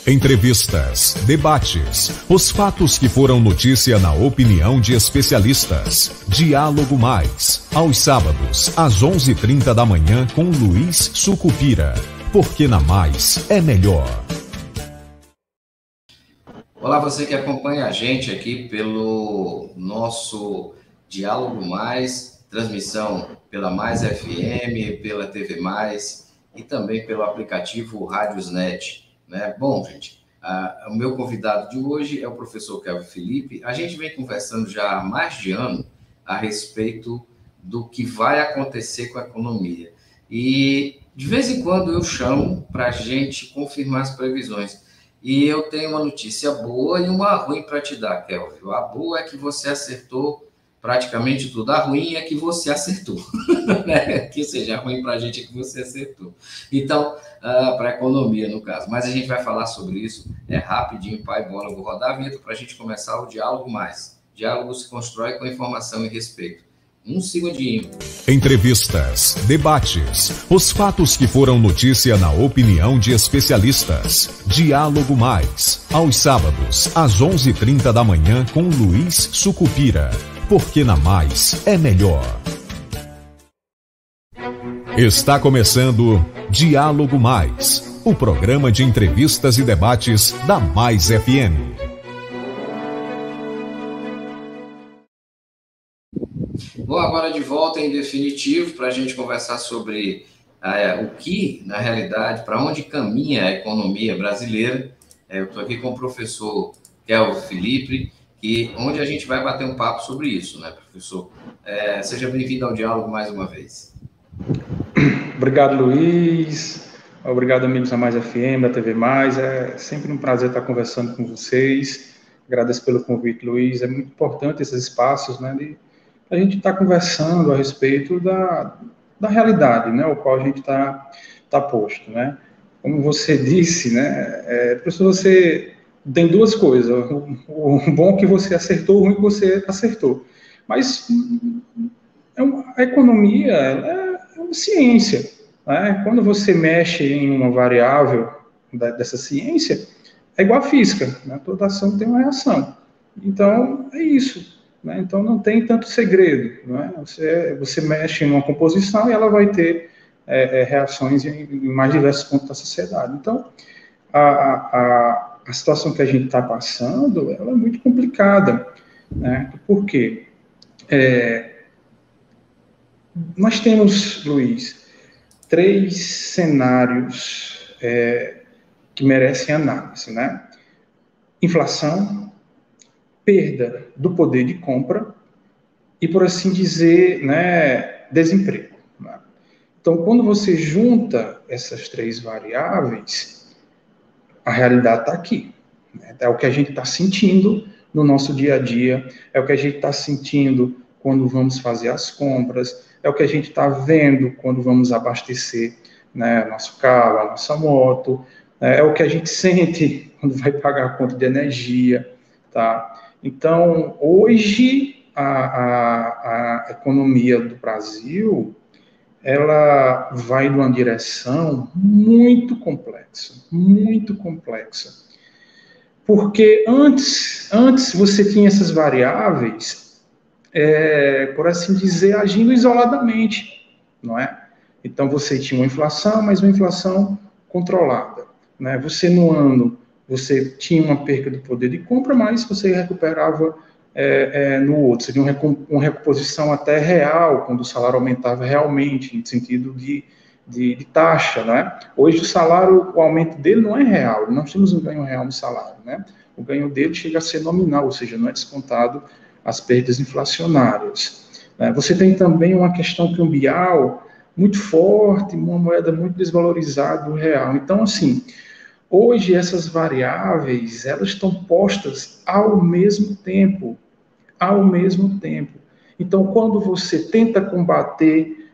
Entrevistas, debates, os fatos que foram notícia na opinião de especialistas. Diálogo Mais, aos sábados, às 11h30 da manhã com Luiz Sucupira. Porque na Mais é melhor. Olá, você que acompanha a gente aqui pelo nosso Diálogo Mais, transmissão pela Mais FM, pela TV Mais e também pelo aplicativo Rádiosnet. Né? Bom, gente, o meu convidado de hoje é o professor Kelvin Felipe. A gente vem conversando já há mais de ano a respeito do que vai acontecer com a economia. E de vez em quando eu chamo para a gente confirmar as previsões. E eu tenho uma notícia boa e uma ruim para te dar, Kelvin. A boa é que você acertou praticamente tudo. A ruim é que você acertou. Que seja ruim para a gente é que você acertou. Então, para a economia, no caso. Mas a gente vai falar sobre isso rapidinho, pai bola. Eu vou rodar a vinheta para a gente começar o Diálogo Mais. Diálogo se constrói com informação e respeito. Um segundinho. Entrevistas, debates, os fatos que foram notícia na opinião de especialistas. Diálogo Mais, aos sábados, às 11h30 da manhã com Luiz Sucupira. Porque na Mais é melhor. Está começando Diálogo Mais, o programa de entrevistas e debates da Mais FM. Bom, agora de volta em definitivo para a gente conversar sobre o que, na realidade, para onde caminha a economia brasileira. Eu estou aqui com o professor Kelvin Felipe, onde a gente vai bater um papo sobre isso, né, professor? Seja bem-vindo ao Diálogo mais uma vez. Obrigado, Luiz. Obrigado, amigos da Mais FM, da TV Mais. É sempre um prazer estar conversando com vocês. Agradeço pelo convite, Luiz. É muito importante esses espaços, né, a gente está conversando a respeito da realidade, né, o qual a gente tá posto, né. Como você disse, né, professor, você tem duas coisas, o bom que você acertou, o ruim que você acertou. Mas a economia é uma ciência, né. Quando você mexe em uma variável dessa ciência, é igual a física, né, toda ação tem uma reação. Então, é isso. Então, não tem tanto segredo. Né? Você mexe em uma composição e ela vai ter reações em mais diversos pontos da sociedade. Então, a situação que a gente está passando, ela é muito complicada. Né? Por quê? Nós temos, Luiz, 3 cenários que merecem análise. Né? Inflação, perda do poder de compra e, por assim dizer, né, desemprego. Né? Então, quando você junta essas 3 variáveis, a realidade está aqui. Né? É o que a gente está sentindo no nosso dia a dia, é o que a gente está sentindo quando vamos fazer as compras, é o que a gente está vendo quando vamos abastecer, né, nosso carro, a nossa moto, é o que a gente sente quando vai pagar a conta de energia, tá? Então, hoje, a economia do Brasil, ela vai numa direção muito complexa, muito complexa. Porque antes você tinha essas variáveis, por assim dizer, agindo isoladamente, não é? Então, você tinha uma inflação, mas uma inflação controlada, né? Você, no ano, você tinha uma perda do poder de compra, mas você recuperava no outro. Seria uma recomposição até real, quando o salário aumentava realmente, no sentido de taxa. Né? Hoje o aumento dele não é real, nós temos um ganho real no salário. Né? O ganho dele chega a ser nominal, ou seja, não é descontado as perdas inflacionárias. Né? Você tem também uma questão cambial muito forte, uma moeda muito desvalorizada do real. Então, assim, hoje, essas variáveis, elas estão postas ao mesmo tempo. Então, quando você tenta combater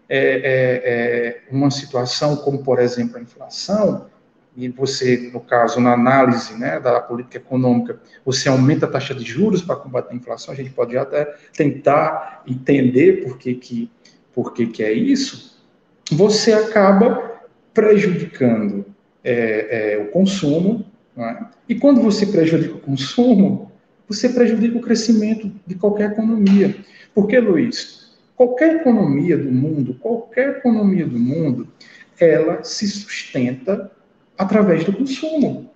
uma situação como, por exemplo, a inflação, e você, no caso, na análise, né, da política econômica, você aumenta a taxa de juros para combater a inflação, a gente pode até tentar entender por que é isso, você acaba prejudicando o consumo, não é? E quando você prejudica o consumo, você prejudica o crescimento de qualquer economia. Porque, Luiz, qualquer economia do mundo, ela se sustenta através do consumo.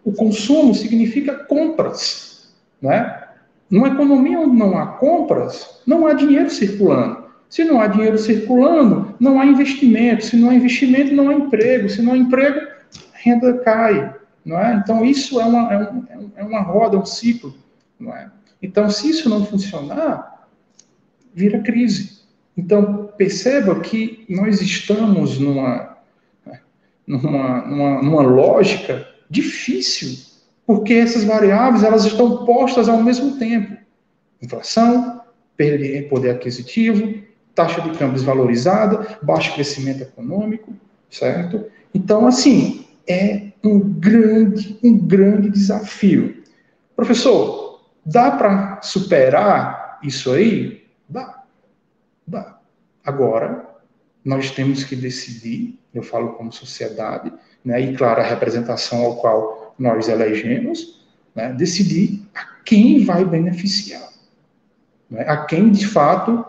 O consumo significa compras, não é? Numa economia onde não há compras, não há dinheiro circulando. Se não há dinheiro circulando, não há investimento. Se não há investimento, não há emprego. Se não há emprego, a renda cai, não é? Então, isso é uma roda, um ciclo, não é? Então, se isso não funcionar, vira crise. Então, perceba que nós estamos numa lógica difícil, porque essas variáveis elas estão postas ao mesmo tempo. Inflação, perda de poder aquisitivo, taxa de câmbio desvalorizada, baixo crescimento econômico, certo? Então, assim, é um grande desafio. Professor, dá para superar isso aí? Dá. Agora, nós temos que decidir, eu falo como sociedade, né, e claro, a representação ao qual nós elegemos, né, decidir a quem vai beneficiar, né, a quem de fato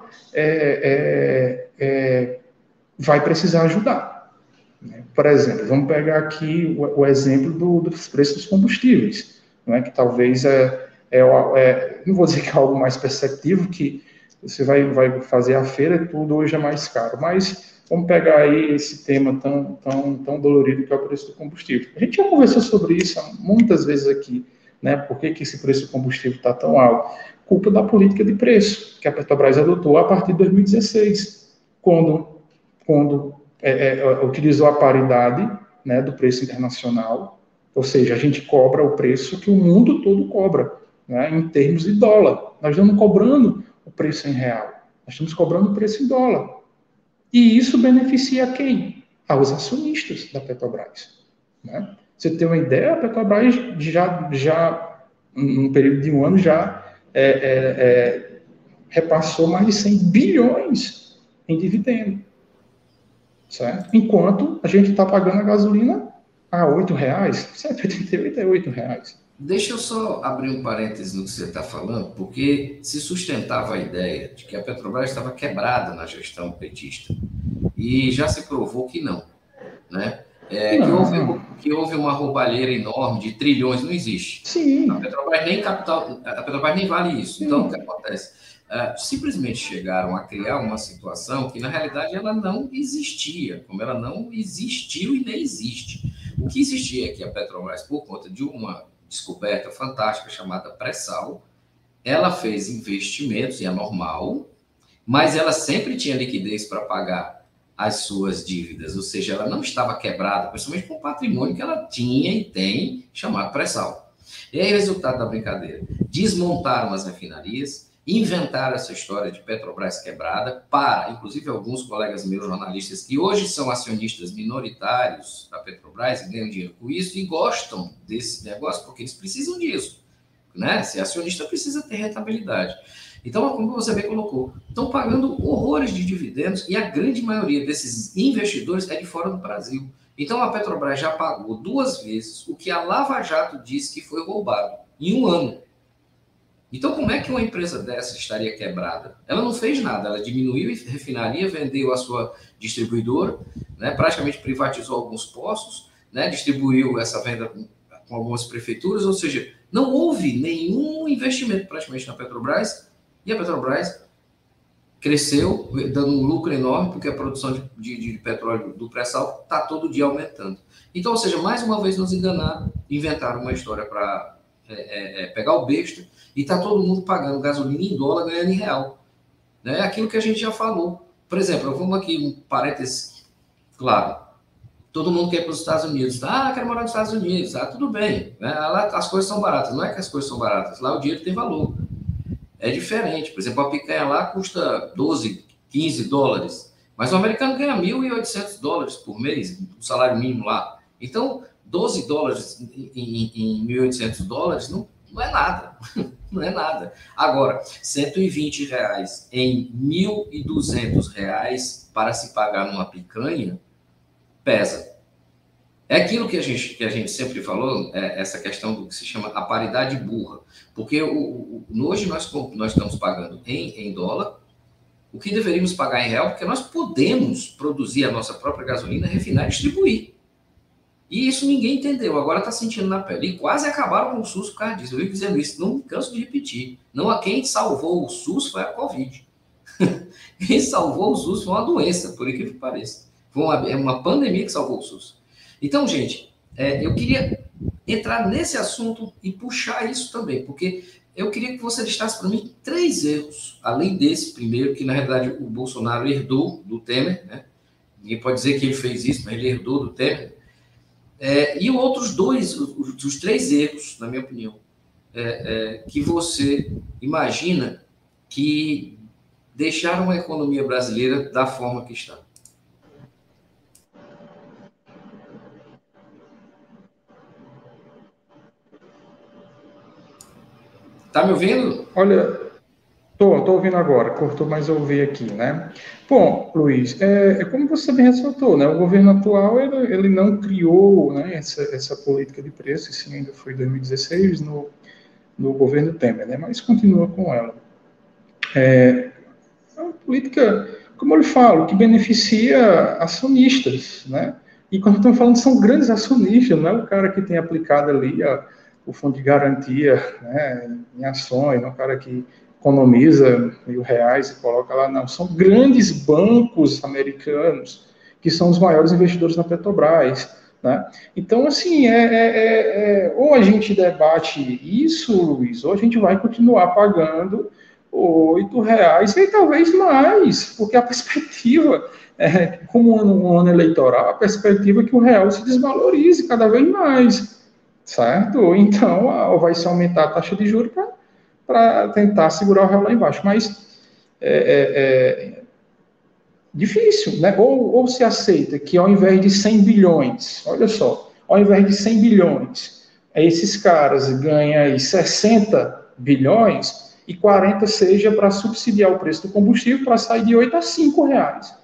vai precisar ajudar. Né? Por exemplo, vamos pegar aqui o exemplo dos preços dos combustíveis, né, que talvez não vou dizer que é algo mais perceptível, que você vai fazer a feira e tudo hoje é mais caro, mas vamos pegar aí esse tema tão dolorido que é o preço do combustível. A gente já conversou sobre isso muitas vezes aqui, né? Por que esse preço do combustível está tão alto? Culpa da política de preço que a Petrobras adotou a partir de 2016, quando utilizou a paridade, né, do preço internacional, ou seja, a gente cobra o preço que o mundo todo cobra, né, em termos de dólar. Nós não estamos cobrando o preço em real, nós estamos cobrando o preço em dólar. E isso beneficia quem? Aos acionistas da Petrobras. Né? Você tem uma ideia, a Petrobras já num período de um ano, já repassou mais de 100 bilhões em dividendo. Certo? Enquanto a gente está pagando a gasolina a R$8, R$7,88 é R$8. Deixa eu só abrir um parênteses no que você está falando, porque se sustentava a ideia de que a Petrobras estava quebrada na gestão petista. E já se provou que não. Né? Que houve uma roubalheira enorme de trilhões, não existe. Sim. A Petrobras nem vale isso. Sim. Então, o que acontece? Simplesmente chegaram a criar uma situação que, na realidade, ela não existia, como ela não existiu e nem existe. O que existia é que a Petrobras, por conta de uma descoberta fantástica chamada pré-sal, ela fez investimentos, e é normal, mas ela sempre tinha liquidez para pagar as suas dívidas, ou seja, ela não estava quebrada, principalmente com o patrimônio que ela tinha e tem, chamado pré-sal. E aí, resultado da brincadeira, desmontaram as refinarias, inventaram essa história de Petrobras quebrada para, inclusive, alguns colegas meus jornalistas que hoje são acionistas minoritários da Petrobras e ganham dinheiro com isso e gostam desse negócio porque eles precisam disso, né? Se acionista precisa ter rentabilidade. Então, como você bem colocou, estão pagando horrores de dividendos e a grande maioria desses investidores é de fora do Brasil. Então, a Petrobras já pagou 2 vezes o que a Lava Jato disse que foi roubado em um ano. Então, como é que uma empresa dessa estaria quebrada? Ela não fez nada, ela diminuiu a refinaria, vendeu a sua distribuidora, né, praticamente privatizou alguns postos, né, distribuiu essa venda com algumas prefeituras, ou seja, não houve nenhum investimento praticamente na Petrobras, e a Petrobras cresceu, dando um lucro enorme, porque a produção de petróleo do pré-sal está todo dia aumentando. Então, ou seja, mais uma vez nos enganaram, inventaram uma história para pegar o besta, e está todo mundo pagando gasolina em dólar, ganhando em real. É aquilo que a gente já falou. Por exemplo, vamos aqui, um parênteses claro. Todo mundo quer ir para os Estados Unidos. Quero morar nos Estados Unidos. Tudo bem. Né? Lá as coisas são baratas. Não é que as coisas são baratas. Lá o dinheiro tem valor. É diferente. Por exemplo, a picanha lá custa 12, 15 dólares. Mas o americano ganha 1.800 dólares por mês, o salário mínimo lá. Então, 12 dólares em 1.800 dólares não é nada. Não é nada. Agora, R$120 em R$1.200 para se pagar numa picanha, pesa. É aquilo que a gente sempre falou, essa questão do que se chama a paridade burra. Porque hoje nós estamos pagando em dólar, o que deveríamos pagar em real, porque nós podemos produzir a nossa própria gasolina, refinar e distribuir. E isso ninguém entendeu, agora está sentindo na pele. E quase acabaram com o SUS por causa disso. Eu vivo dizendo isso, não me canso de repetir. Não, a quem salvou o SUS foi a Covid. Quem salvou o SUS foi uma doença, por incrível que pareça. Foi uma pandemia que salvou o SUS. Então, gente, eu queria entrar nesse assunto e puxar isso também, porque eu queria que você listasse para mim 3 erros, além desse primeiro, que na realidade o Bolsonaro herdou do Temer, né? Ninguém pode dizer que ele fez isso, mas ele herdou do Temer. E outros 2, os 3 erros, na minha opinião, que você imagina que deixaram a economia brasileira da forma que está. Tá me ouvindo? Olha, tô ouvindo agora, cortou, mas eu ouvi aqui, né? Bom, Luiz, como você bem ressaltou, né? O governo atual, ele não criou, né, essa política de preço, isso ainda foi em 2016, no governo Temer, né? Mas continua com ela. É uma política, como eu lhe falo, que beneficia acionistas, né? E quando estamos falando, são grandes acionistas, não é o cara que tem aplicado ali o fundo de garantia, né, em ações, não é o cara que economiza R$ 1.000 e coloca lá, não. São grandes bancos americanos que são os maiores investidores na Petrobras, né? Então, assim, ou a gente debate isso, Luiz, ou a gente vai continuar pagando R$ 8 e talvez mais, porque a perspectiva, como um ano eleitoral, a perspectiva é que o real se desvalorize cada vez mais, certo? Então, vai se aumentar a taxa de juros para tentar segurar o real lá embaixo, mas difícil, né? Ou se aceita que ao invés de 100 bilhões, olha só, ao invés de 100 bilhões, esses caras ganham aí 60 bilhões, e 40 seja para subsidiar o preço do combustível para sair de 8 a 5 reais.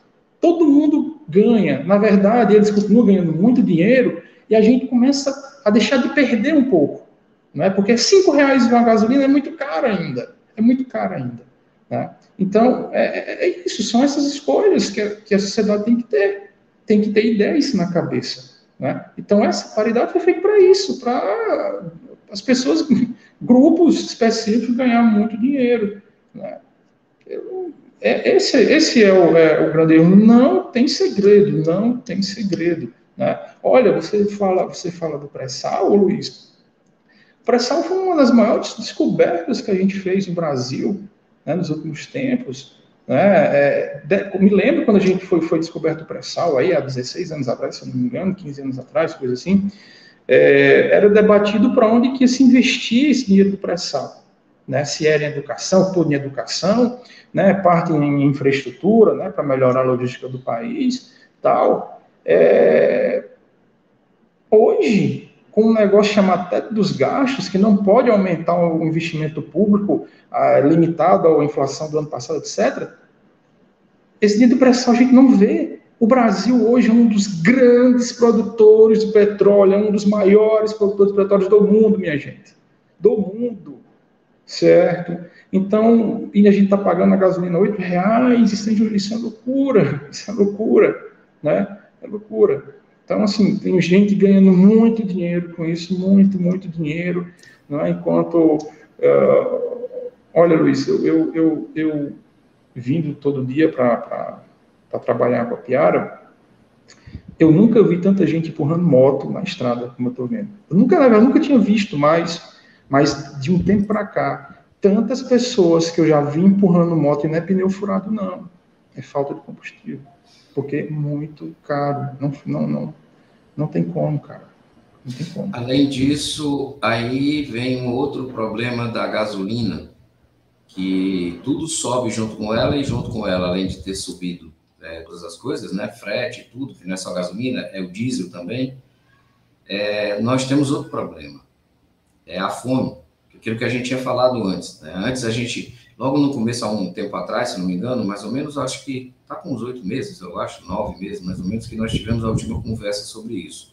Todo mundo ganha. Na verdade, eles continuam ganhando muito dinheiro e a gente começa a deixar de perder um pouco. Não é? Porque 5 reais uma gasolina é muito caro ainda. É muito caro ainda. Né? Então, isso. São essas escolhas que a sociedade tem que ter. Tem que ter ideias na cabeça. Né? Então, essa paridade foi feita para isso, para as pessoas, grupos específicos, ganhar muito dinheiro. Né? Esse é o grande erro. Não tem segredo, não tem segredo. Né? Olha, você fala do pré-sal, Luiz. O pré-sal foi uma das maiores descobertas que a gente fez no Brasil, né, nos últimos tempos. Né? Me lembro quando a gente foi descoberto o pré-sal, aí, há 16 anos atrás, se eu não me engano, 15 anos atrás, coisa assim. Era debatido para onde que ia se investir esse dinheiro do pré-sal. Né? Se era em educação, todo em educação, né? Parte em infraestrutura, né? Para melhorar a logística do país, tal. Hoje, com um negócio chamado teto dos gastos, que não pode aumentar o investimento público limitado à inflação do ano passado, etc., esse dinheiro do pré-sal a gente não vê. O Brasil hoje é um dos grandes produtores de petróleo, é um dos maiores produtores de petróleo do mundo, minha gente. Do mundo. Certo? Então, e a gente está pagando a gasolina R$ 8, isso é loucura. Isso é loucura. Né? É loucura. Então, assim, tem gente ganhando muito dinheiro com isso, muito, muito dinheiro. Né? Enquanto... olha, Luiz, eu vindo todo dia para trabalhar com a Piara, eu nunca vi tanta gente empurrando moto na estrada, como eu estou vendo. Eu nunca tinha visto mais, mas de um tempo para cá, tantas pessoas que eu já vi empurrando moto, e não é pneu furado, não. É falta de combustível. Porque é muito caro. Não tem como, cara. Não tem como. Além disso, aí vem um outro problema da gasolina, que tudo sobe junto com ela, e junto com ela, além de ter subido todas as coisas, né, frete, tudo, que não é só gasolina, é o diesel também, nós temos outro problema, é a fome, aquilo que a gente tinha falado antes. Né? Antes a gente, logo no começo, há um tempo atrás, se não me engano, mais ou menos, acho que está com uns 8 meses, eu acho, 9 meses, mais ou menos, que nós tivemos a última conversa sobre isso.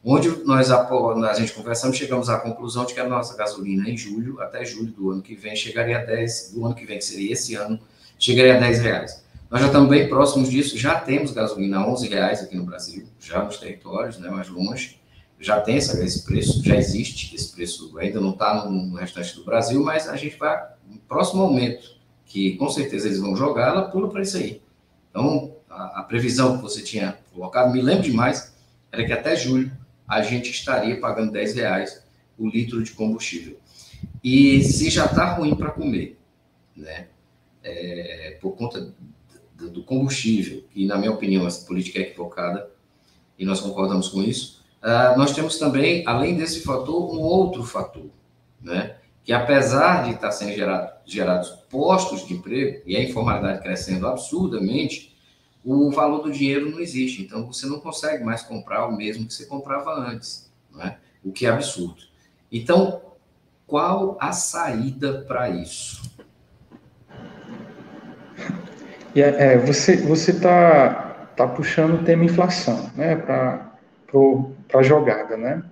onde a gente conversamos, chegamos à conclusão de que a nossa gasolina em julho, até julho do ano que vem, chegaria a 10, do ano que vem, que seria esse ano, chegaria a R$10. Nós já estamos bem próximos disso, já temos gasolina a R$11 aqui no Brasil, já nos territórios, né, mais longe, já tem esse preço, já existe esse preço, ainda não está no restante do Brasil, mas a gente vai, no próximo aumento, que com certeza eles vão jogar, ela pula para isso aí. Então, a previsão que você tinha colocado, me lembro demais, era que até julho a gente estaria pagando R$10 o litro de combustível. E se já está ruim para comer, né, por conta do combustível, que na minha opinião essa política é equivocada, e nós concordamos com isso, nós temos também, além desse fator, um outro fator, né, que apesar de estar sendo gerados postos de emprego, e a informalidade crescendo absurdamente, o valor do dinheiro não existe, então você não consegue mais comprar o mesmo que você comprava antes, né? O que é absurdo. Então, qual a saída para isso? Você tá puxando o tema inflação, né, para a jogada, né?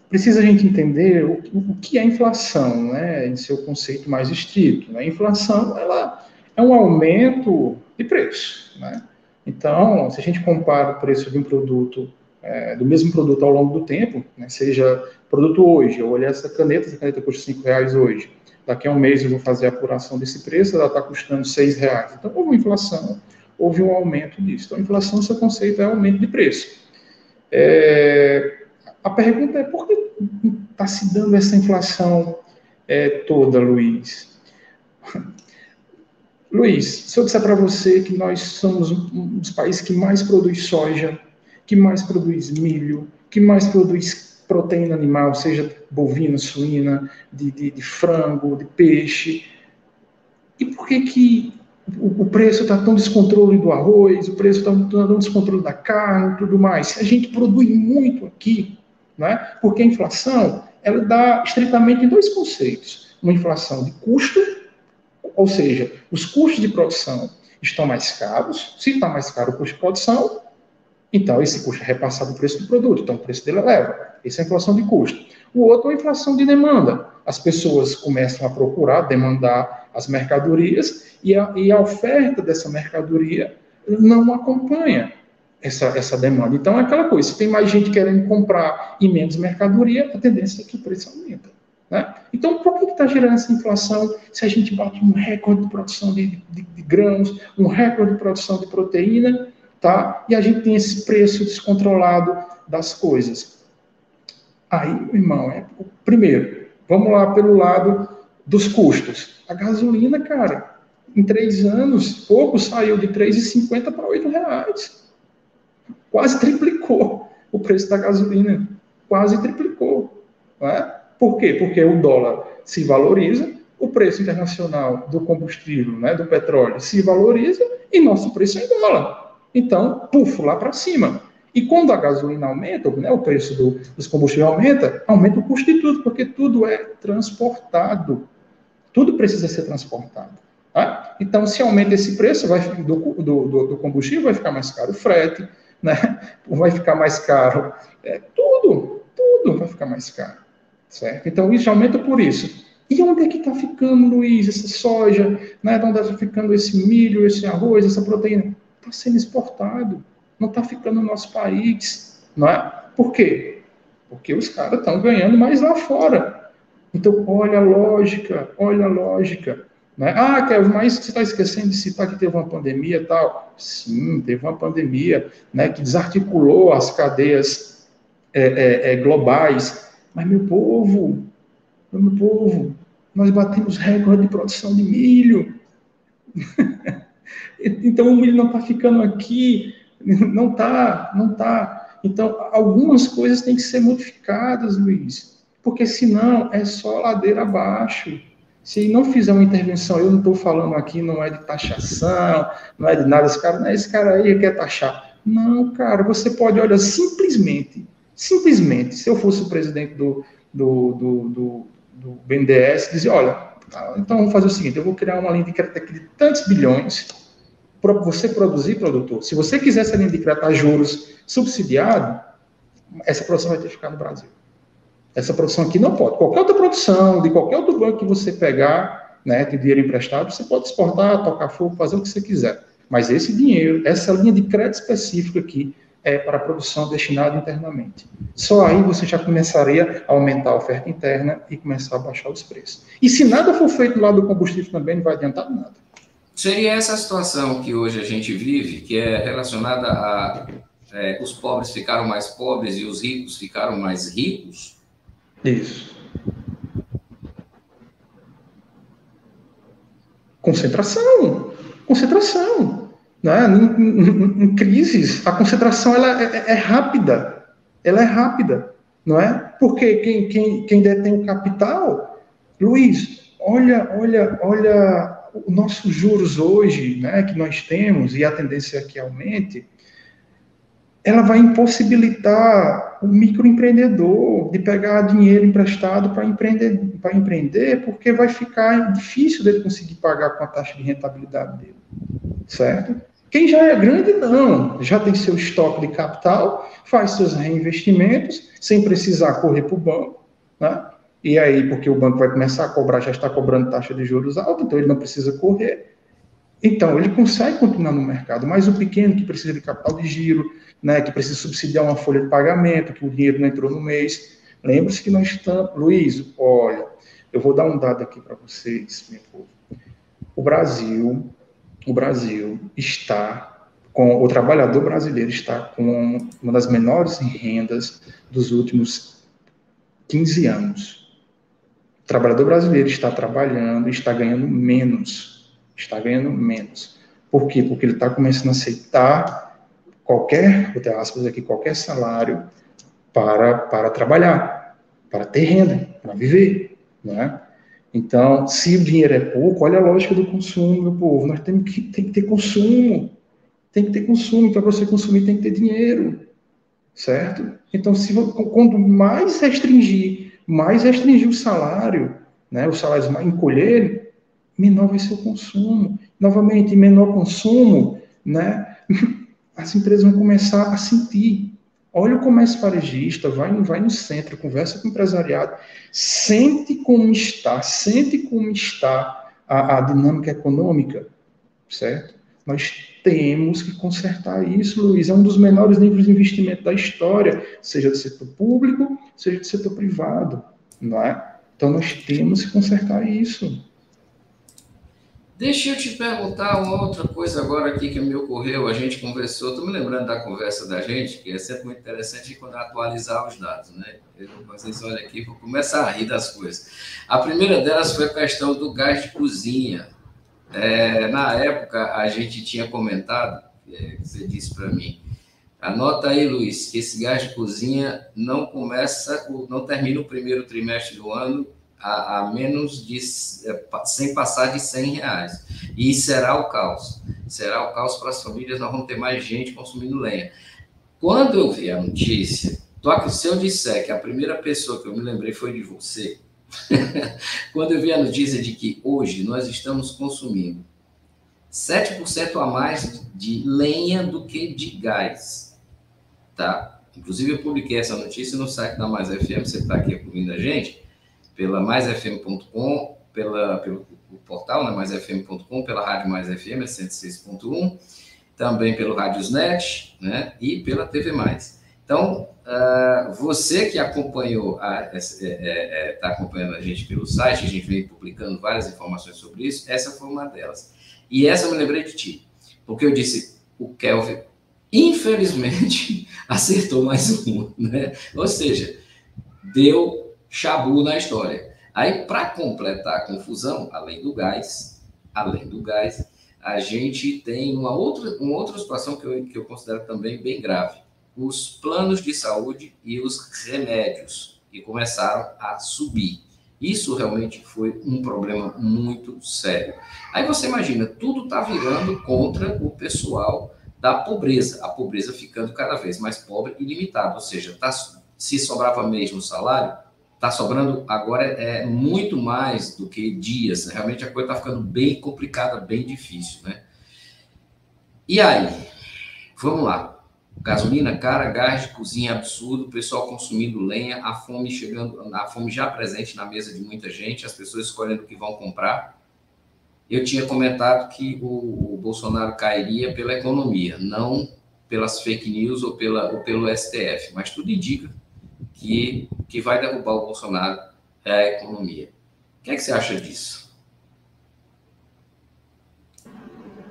Precisa a gente entender o que é inflação, né, em seu conceito mais estrito, né? Inflação, ela é um aumento de preço, né? Então, se a gente compara o preço de um produto, do mesmo produto ao longo do tempo, né, seja produto hoje, eu olhar essa caneta custa R$5 hoje, daqui a um mês eu vou fazer a apuração desse preço, ela está custando R$6. Então, houve uma inflação, houve um aumento disso. Então, a inflação, seu conceito é aumento de preço. A pergunta é, por que está se dando essa inflação toda, Luiz? Luiz, se eu disser para você que nós somos um dos países que mais produz soja, que mais produz milho, que mais produz proteína animal, seja bovina, suína, de frango, de peixe, e por que o preço está tão descontrole do arroz, o preço está tão descontrole da carne e tudo mais? Se a gente produz muito aqui, né? Porque a inflação, ela dá estritamente em dois conceitos. Uma inflação de custo, ou seja, os custos de produção estão mais caros. Se está mais caro o custo de produção, então esse custo é repassado no preço do produto, então o preço dele eleva. Essa é a inflação de custo. O outro é a inflação de demanda. As pessoas começam a procurar, demandar as mercadorias e a oferta dessa mercadoria não acompanha essa demanda. Então é aquela coisa, se tem mais gente querendo comprar e menos mercadoria, a tendência é que o preço aumenta, né? Então, por que está gerando essa inflação se a gente bate um recorde de produção de grãos, um recorde de produção de proteína, tá? E a gente tem esse preço descontrolado das coisas? Aí, meu irmão, primeiro, vamos lá pelo lado dos custos. A gasolina, cara, em 3 anos, pouco saiu de R$3,50 para R$8. Quase triplicou o preço da gasolina. Quase triplicou, né? Por quê? Porque o dólar se valoriza, o preço internacional do combustível, né, do petróleo, se valoriza e nosso preço é em dólar. Então, pufo, lá para cima. E quando a gasolina aumenta, né, o preço dos combustíveis aumenta o custo de tudo, porque tudo é transportado. Tudo precisa ser transportado. Tá? Então, se aumenta esse preço do combustível, vai ficar mais caro o frete, né? Vai ficar mais caro. Tudo vai ficar mais caro. Certo? Então, isso aumenta por isso. E onde é que está ficando, Luiz, essa soja? Né? Onde está ficando esse milho, esse arroz, essa proteína? Está sendo exportado. Não está ficando no nosso país. Não é? Por quê? Porque os caras estão ganhando mais lá fora. Então, olha a lógica. Né? Mas você está esquecendo de citar que teve uma pandemia e tal. Sim, teve uma pandemia, né, que desarticulou as cadeias globais. Mas, meu povo, nós batemos recorde de produção de milho. Então, o milho não está ficando aqui, não está. Então, algumas coisas têm que ser modificadas, Luiz, porque senão é só ladeira abaixo. Se não fizer uma intervenção, eu não estou falando aqui, não é de taxação, não é de nada, esse cara aí quer taxar. Não, cara, você pode, olha, simplesmente, se eu fosse o presidente do BNDES, dizer, olha, então vamos fazer o seguinte, eu vou criar uma linha de crédito aqui de tantos bilhões para você produzir, produtor. Se você quiser essa linha de crédito a juros subsidiado, essa produção vai ter que ficar no Brasil. Essa produção aqui não pode. Qualquer outra produção, de qualquer outro banco que você pegar, né, de dinheiro emprestado, você pode exportar, tocar fogo, fazer o que você quiser. Mas esse dinheiro, essa linha de crédito específica aqui, é para a produção destinada internamente. Só aí você já começaria a aumentar a oferta interna e começar a baixar os preços. E se nada for feito lá do combustível também, não vai adiantar nada. Seria essa a situação que hoje a gente vive, que é relacionada a os pobres ficaram mais pobres e os ricos ficaram mais ricos? Isso. Concentração. Né? Em crises, a concentração ela é rápida. Ela é rápida, não é? Porque quem detém o capital, Luiz, olha os nossos juros hoje, né, que nós temos, e a tendência é que aumente, ela vai impossibilitar o microempreendedor de pegar dinheiro emprestado para empreender, porque vai ficar difícil dele conseguir pagar com a taxa de rentabilidade dele, certo? Quem já é grande, não. Já tem seu estoque de capital, faz seus reinvestimentos, sem precisar correr para o banco, né? E aí, porque o banco vai começar a cobrar, já está cobrando taxa de juros alta, então ele não precisa correr. Então, ele consegue continuar no mercado, mas o pequeno que precisa de capital de giro, né, que precisa subsidiar uma folha de pagamento, que o dinheiro não entrou no mês. Lembre-se que nós estamos... Luiz, olha, eu vou dar um dado aqui para vocês, meu povo. O Brasil está com... O trabalhador brasileiro está com uma das menores rendas dos últimos 15 anos. O trabalhador brasileiro está trabalhando e está ganhando menos. Por quê? Porque ele está começando a aceitar qualquer salário para trabalhar, para ter renda, para viver, né? Então, se o dinheiro é pouco, olha a lógica do consumo, meu povo, nós tem que ter consumo, para você consumir tem que ter dinheiro, certo? Então, quanto mais restringir o salário, né, os salários mais encolherem, menor vai ser o consumo. Novamente, menor consumo, né, as empresas vão começar a sentir. Olha o comércio varejista, vai no centro, conversa com o empresariado, sente como está a dinâmica econômica, certo? Nós temos que consertar isso, Luiz. É um dos menores níveis de investimento da história, seja do setor público, seja do setor privado, não é? Então, nós temos que consertar isso. Deixa eu te perguntar uma outra coisa agora aqui que me ocorreu. A gente conversou, estou me lembrando da conversa da gente, que é sempre muito interessante quando atualizar os dados, né? Vocês olham aqui, vou começar a rir das coisas. A primeira delas foi a questão do gás de cozinha. Na época, a gente tinha comentado, você disse para mim, anota aí, Luiz, que esse gás de cozinha não termina o primeiro trimestre do ano a menos de, sem passar de R$100. E será o caos. Será o caos para as famílias, nós vamos ter mais gente consumindo lenha. Quando eu vi a notícia, se eu disser que a primeira pessoa que eu me lembrei foi de você, quando eu vi a notícia de que hoje nós estamos consumindo 7% a mais de lenha do que de gás, tá? Inclusive eu publiquei essa notícia no site da Mais FM, você está aqui ouvindo a gente, pela maisfm.com, pelo portal, né, maisfm.com, pela Rádio Mais FM, 106.1, também pelo Radiosnet, né, e pela TV Mais. Então, você que acompanhou, está acompanhando a gente pelo site, a gente vem publicando várias informações sobre isso, essa foi uma delas. E essa eu me lembrei de ti, porque eu disse, o Kelvin, infelizmente, acertou mais uma, né? Ou seja, deu chabu na história. Aí, para completar a confusão, além do gás, a gente tem uma outra situação que eu considero também bem grave. Os planos de saúde e os remédios que começaram a subir. Isso realmente foi um problema muito sério. Aí você imagina, tudo está virando contra o pessoal da pobreza. A pobreza ficando cada vez mais pobre e limitada. Ou seja, se sobrava mesmo o salário, está sobrando agora muito mais do que dias. Realmente a coisa está ficando bem complicada, bem difícil, né? E aí? Vamos lá. Gasolina cara, gás de cozinha absurdo, o pessoal consumindo lenha, a fome chegando, a fome já presente na mesa de muita gente, as pessoas escolhendo o que vão comprar. Eu tinha comentado que o Bolsonaro cairia pela economia, não pelas fake news ou pelo STF, mas tudo indica que vai derrubar o Bolsonaro é a economia. O que é que você acha disso?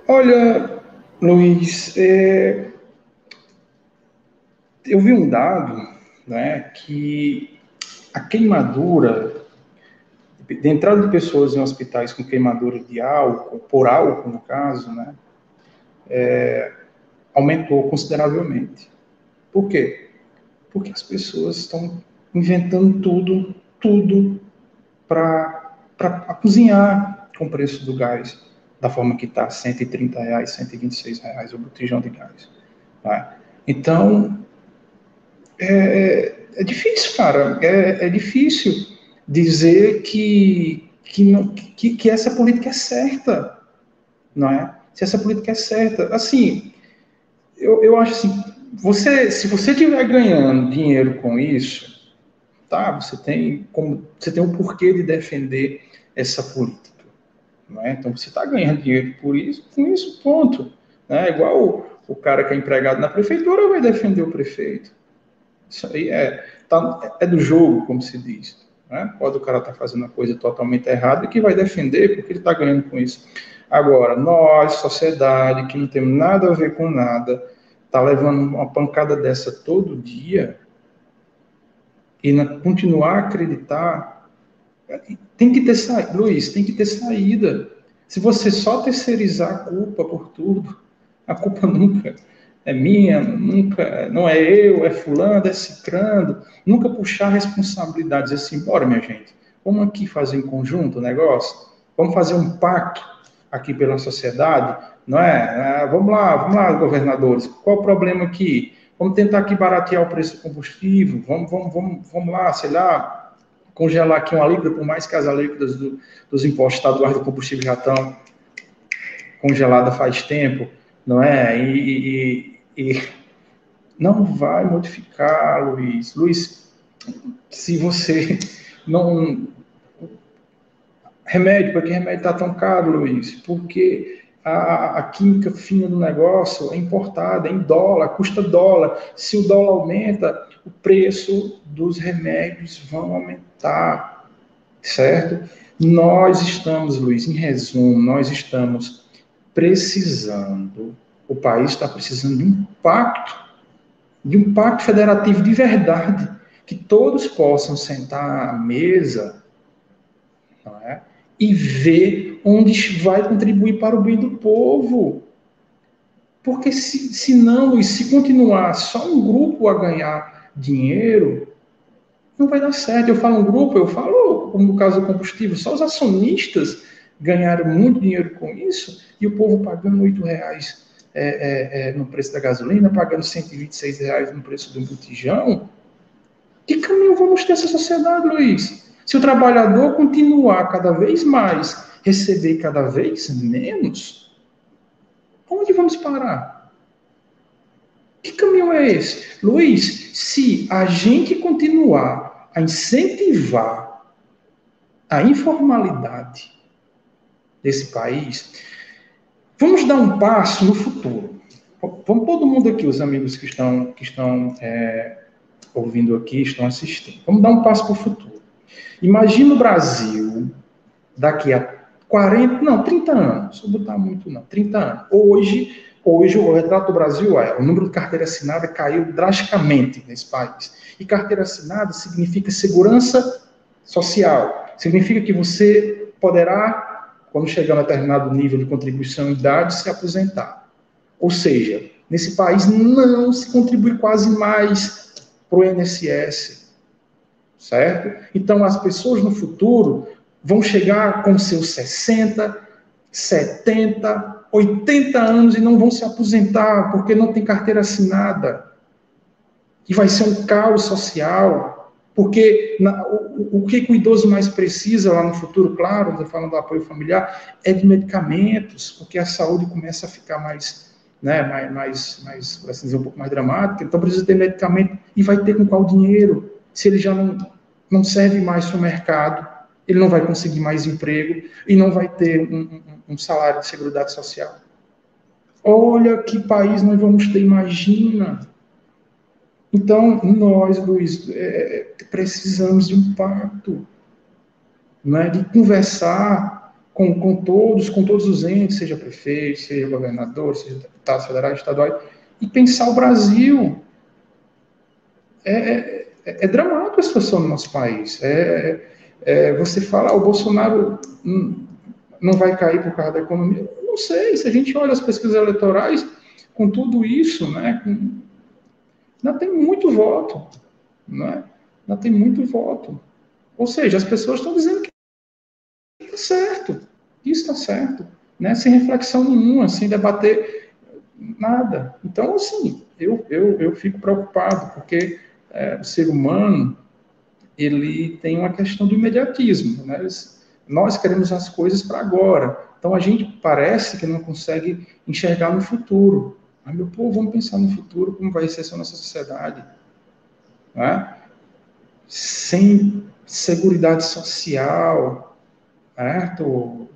Olha, Luiz, eu vi um dado, né, que a queimadura, de entrada de pessoas em hospitais com queimadura de álcool, por álcool no caso, né, aumentou consideravelmente. Por quê? Porque as pessoas estão inventando tudo para cozinhar com o preço do gás, da forma que está, R$130, R$126 o botijão de gás. Tá? Então, é difícil, cara. É difícil dizer que essa política é certa, não é? Se essa política é certa. Assim, eu acho assim, se você estiver ganhando dinheiro com isso, tá? Você tem um porquê de defender essa política, não é? Então você está ganhando dinheiro com isso, ponto. Né? Igual o cara que é empregado na prefeitura vai defender o prefeito. Isso aí é do jogo, como se diz. Né? Pode o cara estar fazendo uma coisa totalmente errada e que vai defender porque ele está ganhando com isso. Agora, nós, sociedade, que não temos nada a ver com nada, está levando uma pancada dessa todo dia e continuar a acreditar, tem que ter saída, Luiz, tem que ter saída. Se você só terceirizar a culpa por tudo, a culpa nunca é minha, nunca, não é eu, é fulano, é cicrano, nunca puxar responsabilidades assim, bora minha gente, vamos aqui fazer em conjunto o negócio, vamos fazer um pacto aqui pela sociedade, não é? Vamos lá, governadores, qual o problema aqui? Vamos tentar aqui baratear o preço do combustível, vamos lá, sei lá, congelar aqui uma alíquota, por mais que as alíquotas dos impostos estaduais do combustível já estão congeladas faz tempo, não é? E não vai modificar, Luiz. Luiz, se você não... Remédio, por que remédio está tão caro, Luiz? Porque a química fina do negócio é importada em dólar, custa dólar. Se o dólar aumenta, o preço dos remédios vão aumentar, certo? Nós estamos, Luiz, em resumo, nós estamos precisando, o país está precisando de um pacto federativo de verdade, que todos possam sentar à mesa, não é? E ver onde vai contribuir para o bem do povo. Porque se não, Luiz, se continuar só um grupo a ganhar dinheiro, não vai dar certo. Eu falo um grupo, eu falo, como no caso do combustível, só os acionistas ganharam muito dinheiro com isso, e o povo pagando R$8 no preço da gasolina, pagando R$126 no preço do botijão. Que caminho vamos ter essa sociedade, Luiz? Se o trabalhador continuar cada vez mais, receber cada vez menos, onde vamos parar? Que caminho é esse? Luiz, se a gente continuar a incentivar a informalidade desse país, vamos dar um passo no futuro. Vamos todo mundo aqui, os amigos que estão ouvindo aqui, estão assistindo. Vamos dar um passo para o futuro. Imagina o Brasil daqui a 30 anos. Não vou botar muito não, 30 anos. Hoje o retrato do Brasil o número de carteira assinada caiu drasticamente nesse país. E carteira assinada significa segurança social. Significa que você poderá, quando chegar a um determinado nível de contribuição e idade, se aposentar. Ou seja, nesse país não se contribui quase mais para o INSS, certo? Então, as pessoas no futuro vão chegar com seus 60, 70, 80 anos e não vão se aposentar porque não tem carteira assinada. E vai ser um caos social, porque o que o idoso mais precisa lá no futuro, claro, falando do apoio familiar, é de medicamentos, porque a saúde começa a ficar mais né, por assim dizer, um pouco mais dramática, então precisa ter medicamento, e vai ter com qual dinheiro? Se ele já não serve mais para o mercado, ele não vai conseguir mais emprego, e não vai ter um salário de seguridade social. Olha que país nós vamos ter, imagina. Então, nós, Luiz, precisamos de um pacto, né, de conversar com todos os entes, seja prefeito, seja governador, seja deputados federais, estaduais, e pensar o Brasil. É dramático a situação do nosso país. Você fala, o Bolsonaro não vai cair por causa da economia. Eu não sei, se a gente olha as pesquisas eleitorais, com tudo isso, né, ainda tem muito voto. Né? Ainda tem muito voto. Ou seja, as pessoas estão dizendo que está certo, isso está certo, né? Sem reflexão nenhuma, sem debater nada. Então, assim, eu fico preocupado, porque o ser humano, ele tem uma questão do imediatismo, né? Nós queremos as coisas para agora. Então, a gente parece que não consegue enxergar no futuro. Mas, meu povo, vamos pensar no futuro, como vai ser essa nossa sociedade. Né? Sem seguridade social, certo?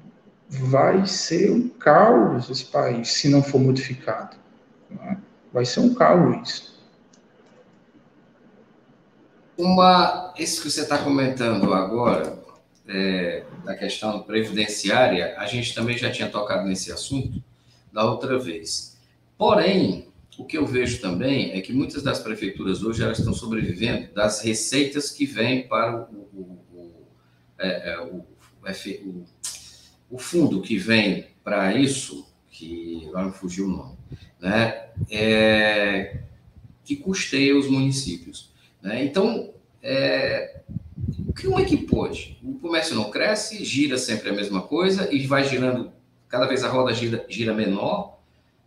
Vai ser um caos esse país, se não for modificado. Né? Vai ser um caos isso. Isso que você está comentando agora, da questão previdenciária, a gente também já tinha tocado nesse assunto da outra vez. Porém, o que eu vejo também é que muitas das prefeituras hoje elas estão sobrevivendo das receitas que vêm para o fundo que vem para isso, que agora me fugiu o nome, né? Que custeia os municípios. Né? Então, como é que pode? O comércio não cresce, gira sempre a mesma coisa e vai girando, cada vez a roda gira menor.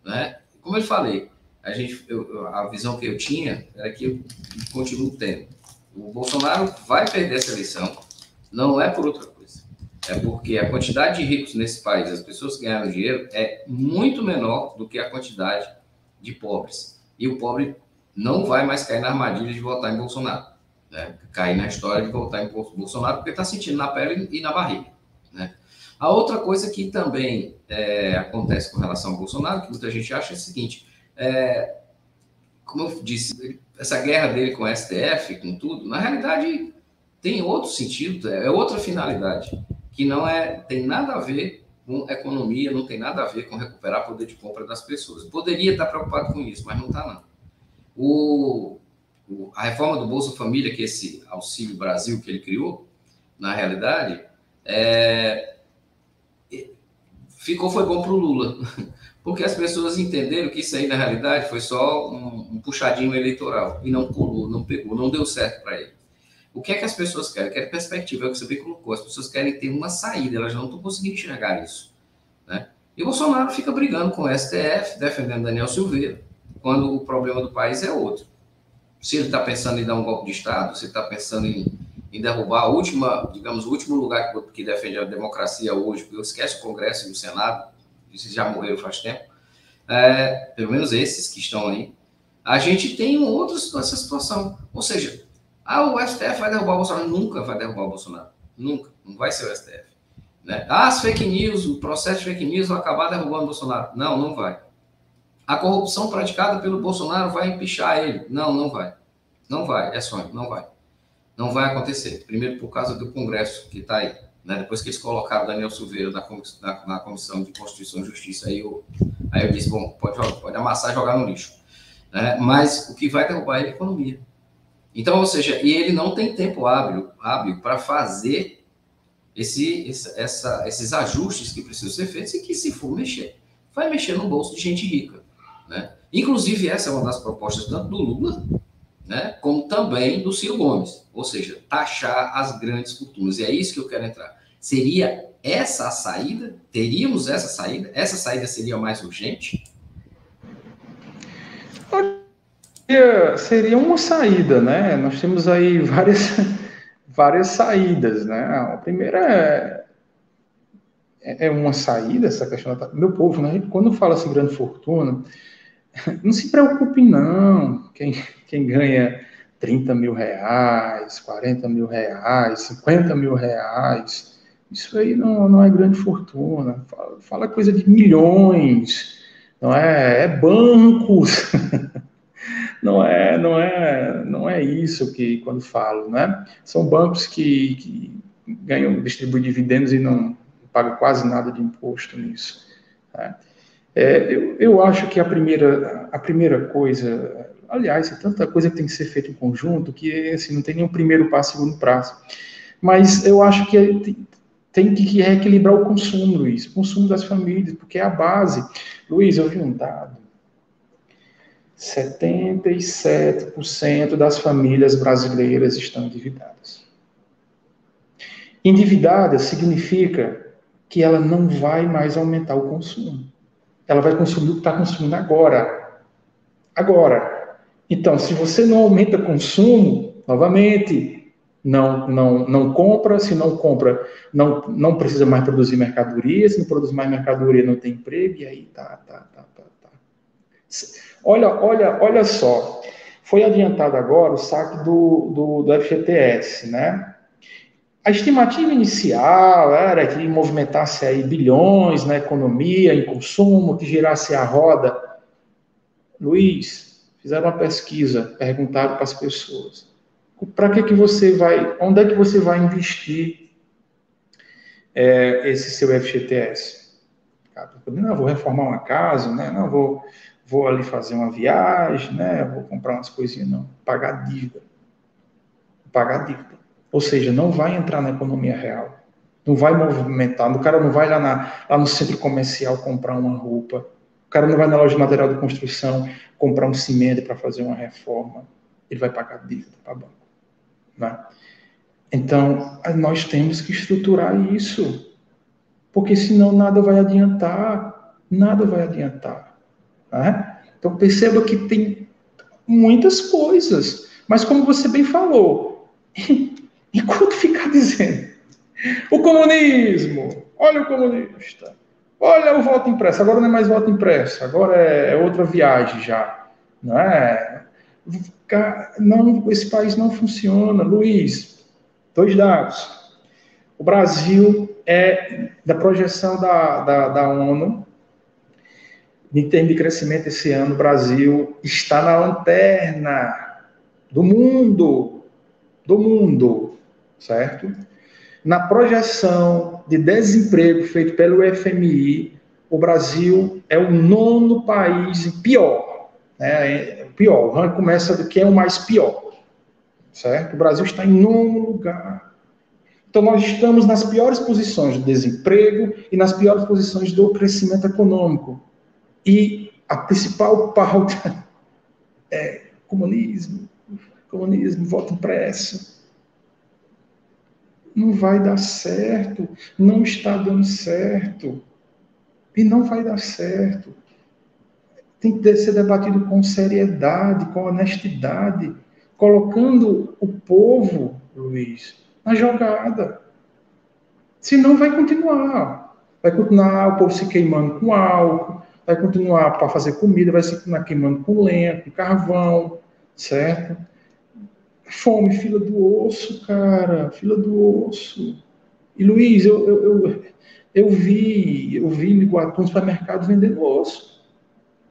Né? Como eu falei, a visão que eu tinha era que eu continuo tendo. O Bolsonaro vai perder essa eleição, não é por outra coisa. É porque a quantidade de ricos nesse país, as pessoas que ganharam dinheiro, é muito menor do que a quantidade de pobres. E o pobre não vai mais cair na armadilha de votar em Bolsonaro. Né? Cair na história de votar em Bolsonaro porque está sentindo na pele e na barriga. Né? A outra coisa que também acontece com relação ao Bolsonaro, que muita gente acha, é o seguinte, como eu disse, essa guerra dele com o STF, com tudo, na realidade tem outro sentido, é outra finalidade, que não tem nada a ver com economia, não tem nada a ver com recuperar poder de compra das pessoas. Poderia estar preocupado com isso, mas não está, não. A reforma do Bolsa Família, que é esse Auxílio Brasil que ele criou, na realidade, foi bom para o Lula, porque as pessoas entenderam que isso aí, na realidade, foi só um puxadinho eleitoral, e não colou, não pegou, não deu certo para ele. O que é que as pessoas querem? Querem perspectiva, é o que você bem colocou, as pessoas querem ter uma saída, elas não estão conseguindo enxergar isso. Né? E o Bolsonaro fica brigando com o STF, defendendo Daniel Silveira, quando o problema do país é outro. Se ele está pensando em dar um golpe de Estado, se ele está pensando em derrubar o último lugar que defende a democracia hoje, porque esquece o Congresso e o Senado, esses já morreram faz tempo, pelo menos esses que estão aí, a gente tem essa situação. Ou seja, o STF vai derrubar o Bolsonaro? Nunca vai derrubar o Bolsonaro. Nunca. Não vai ser o STF. Né? As fake news, o processo de fake news vai acabar derrubando o Bolsonaro. Não, não vai. A corrupção praticada pelo Bolsonaro vai empichar ele. Não, não vai. Não vai. É sonho. Não vai. Não vai acontecer. Primeiro, por causa do Congresso que está aí. Né? Depois que eles colocaram Daniel Silveira na Comissão de Constituição e Justiça, aí eu disse, bom, pode amassar e jogar no lixo. Né? Mas o que vai derrubar é a economia. Então, ou seja, e ele não tem tempo hábil para fazer esses ajustes que precisam ser feitos e que, se for mexer, vai mexer no bolso de gente rica. Né? Inclusive, essa é uma das propostas tanto do Lula, né, como também do Ciro Gomes. Ou seja, taxar as grandes fortunas. E é isso que eu quero entrar. Seria essa a saída? Teríamos essa saída? Essa saída seria mais urgente? Seria uma saída, né? Nós temos aí várias saídas, né? A primeira é uma saída essa questão. Meu povo, né? Quando fala assim grande fortuna, não se preocupe não. Quem ganha 30 mil reais, 40 mil reais, 50 mil reais, isso aí não é grande fortuna. Fala coisa de milhões, não é? É bancos. Não é isso que quando falo, né? São bancos que ganham, distribuem dividendos e não pagam quase nada de imposto nisso. Né? Eu acho que a primeira coisa, aliás, é tanta coisa que tem que ser feita em conjunto que assim, não tem nenhum primeiro passo, segundo passo. Mas eu acho que tem que reequilibrar o consumo, Luiz, o consumo das famílias, porque é a base. Luiz, eu vi um dado. 77% das famílias brasileiras estão endividadas. Endividada significa que ela não vai mais aumentar o consumo. Ela vai consumir o que está consumindo agora. Agora. Então, se você não aumenta consumo, novamente, não compra. Se não compra, não precisa mais produzir mercadoria. Se não produz mais mercadoria, não tem emprego. E aí tá. Olha só, foi adiantado agora o saque do FGTS, né? A estimativa inicial era que movimentasse aí bilhões na economia, em consumo, que girasse a roda. Luiz, fizeram uma pesquisa, perguntaram para as pessoas, para que você vai, onde é que você vai investir esse seu FGTS? Não, vou reformar uma casa, né? Não, vou ali fazer uma viagem, né? Vou comprar umas coisinhas, não. Pagar dívida. Pagar dívida. Ou seja, não vai entrar na economia real. Não vai movimentar. O cara não vai lá no centro comercial comprar uma roupa. O cara não vai na loja de material de construção comprar um cimento para fazer uma reforma. Ele vai pagar dívida para banco. Né? Então, nós temos que estruturar isso. Porque senão nada vai adiantar. Nada vai adiantar. Né? Então perceba que tem muitas coisas, mas como você bem falou, enquanto ficar dizendo o comunismo, olha o comunista, olha o voto impresso, agora não é mais voto impresso, agora é outra viagem já, não é? Não, esse país não funciona. Luiz, 2 dados. O Brasil da projeção da ONU, em termos de crescimento esse ano, o Brasil está na lanterna do mundo, certo? Na projeção de desemprego feito pelo FMI, o Brasil é o 9º país pior, né? Pior, o ranking começa do que é o mais pior, certo? O Brasil está em 9º lugar. Então, nós estamos nas piores posições do desemprego e nas piores posições do crescimento econômico. E a principal pauta é comunismo, voto impresso. Não vai dar certo, não está dando certo. E não vai dar certo. Tem que ser debatido com seriedade, com honestidade, colocando o povo, Luiz, na jogada. Senão vai continuar. Vai continuar o povo se queimando com álcool, vai continuar para fazer comida, vai se continuar queimando com lenha, com carvão, certo? Fome, fila do osso, cara, fila do osso. E, Luiz, eu vi em Iguatu um supermercado vendendo osso.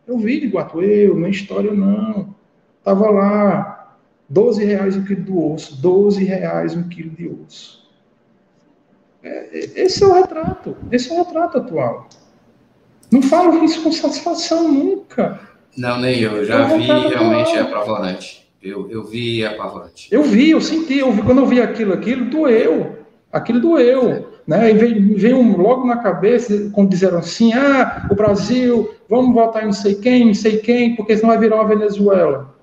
Eu vi em Iguatu, não é história não. Tava lá, R$12 o quilo do osso, R$12 um quilo de osso. Esse é o retrato atual. Não falo isso com satisfação nunca. Não, nem eu. Já vi, realmente é apavorante. Eu vi apavorante. Eu senti. Quando eu vi aquilo doeu. Aquilo doeu. Né? E veio logo na cabeça, quando disseram assim, o Brasil, vamos votar em não sei quem, porque senão vai virar uma Venezuela.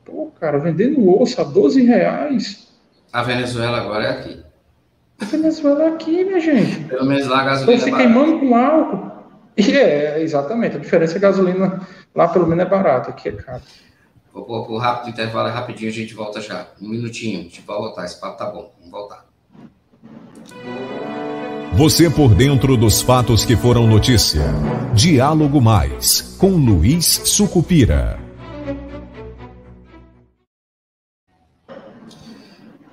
Pô, cara, vendendo osso a R$12. A Venezuela agora é aqui. A Venezuela é aqui, minha gente. Pelo menos lá a gasolina Estão se queimando com álcool. E exatamente. A diferença é que a gasolina lá pelo menos é barata, aqui é caro. Vou pôr o rápido intervalo, rapidinho, a gente volta já. 1 minutinho, a gente vai voltar. Esse papo tá bom, vamos voltar. Você por dentro dos fatos que foram notícia. Diálogo Mais, com Luiz Sucupira.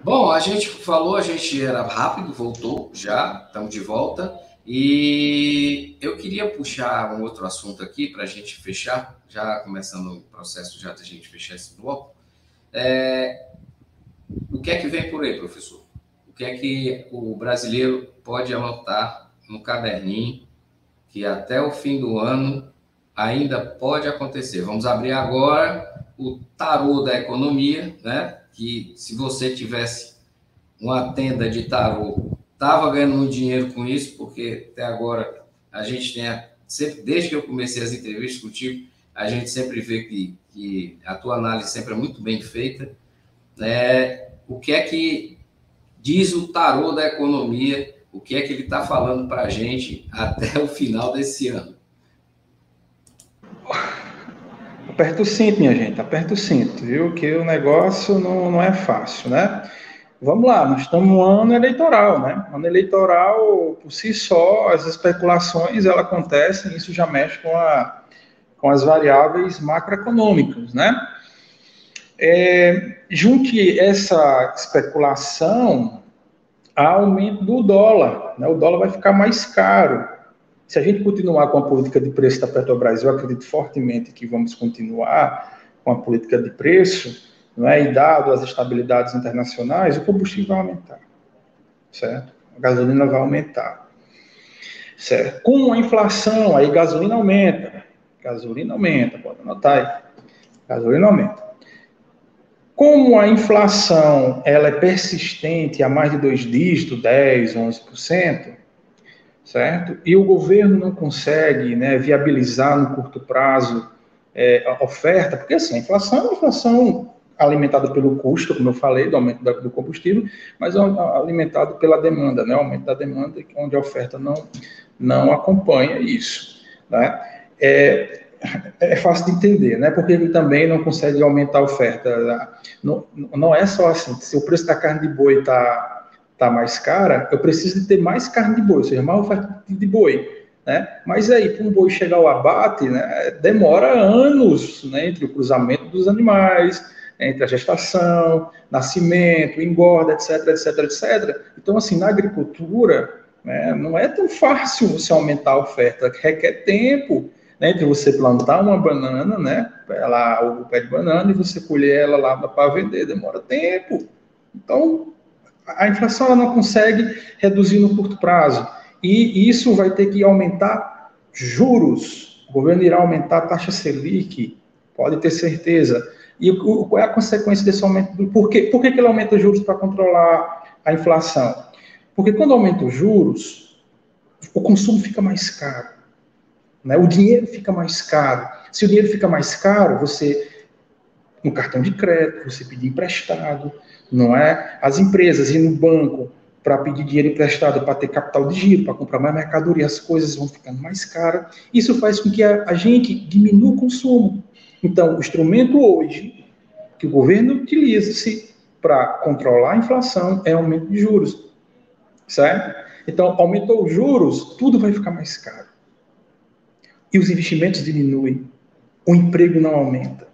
Bom, a gente falou, a gente era rápido, voltou já, estamos de volta. E eu queria puxar um outro assunto aqui para a gente fechar, já começando o processo já da gente fechar esse bloco. O que é que vem por aí, professor? O que é que o brasileiro pode anotar no caderninho que até o fim do ano ainda pode acontecer? Vamos abrir agora o tarô da economia, né? Que se você tivesse uma tenda de tarô, estava ganhando muito dinheiro com isso, porque até agora a gente tem, sempre, desde que eu comecei as entrevistas contigo, a gente sempre vê que a tua análise sempre é muito bem feita. O que é que diz o tarô da economia? O que é que ele está falando para a gente até o final desse ano? Aperta o cinto, minha gente, aperta o cinto, viu? Que o negócio não é fácil, né? Vamos lá, nós estamos no ano eleitoral, né? Ano eleitoral, por si só, as especulações, elas acontecem, isso já mexe com as variáveis macroeconômicas, né? Junte essa especulação ao aumento do dólar, né? O dólar vai ficar mais caro. Se a gente continuar com a política de preço da Petrobras, eu acredito fortemente que vamos continuar com a política de preço, não é? E dado as estabilidades internacionais, o combustível vai aumentar, certo? A gasolina vai aumentar, certo? Com a inflação, aí gasolina aumenta, pode anotar aí, gasolina aumenta. Como a inflação ela é persistente a mais de 2 dígitos, 10%, 11%, certo? E o governo não consegue, né, viabilizar no curto prazo a oferta, porque assim, a inflação é uma inflação alimentada pelo custo, como eu falei, do aumento do combustível, mas alimentado pela demanda, né, o aumento da demanda, onde a oferta não acompanha isso, né? É fácil de entender, né? Porque ele também não consegue aumentar a oferta. Não é só assim, se o preço da carne de boi está mais cara, eu preciso de ter mais carne de boi, ou seja, mais oferta de boi, né? Mas aí, para um boi chegar ao abate, né, demora anos, né, entre o cruzamento dos animais, entre a gestação, nascimento, engorda, etc, etc, etc. Então, assim, na agricultura, né, não é tão fácil você aumentar a oferta, requer tempo, né, entre você plantar uma banana, né, o pé de banana, e você colher ela lá para vender, demora tempo. Então, a inflação ela não consegue reduzir no curto prazo. E isso vai ter que aumentar juros. O governo irá aumentar a taxa Selic, pode ter certeza. E qual é a consequência desse aumento? Por que ele aumenta juros para controlar a inflação? Porque quando aumenta os juros, o consumo fica mais caro, né? O dinheiro fica mais caro. Se o dinheiro fica mais caro, você, no cartão de crédito, você pedir emprestado, não é? As empresas ir no banco para pedir dinheiro emprestado para ter capital de giro, para comprar mais mercadoria, as coisas vão ficando mais caras. Isso faz com que a gente diminua o consumo. Então, o instrumento hoje que o governo utiliza-se para controlar a inflação é aumento de juros, certo? Então, aumentou os juros, tudo vai ficar mais caro. E os investimentos diminuem, o emprego não aumenta.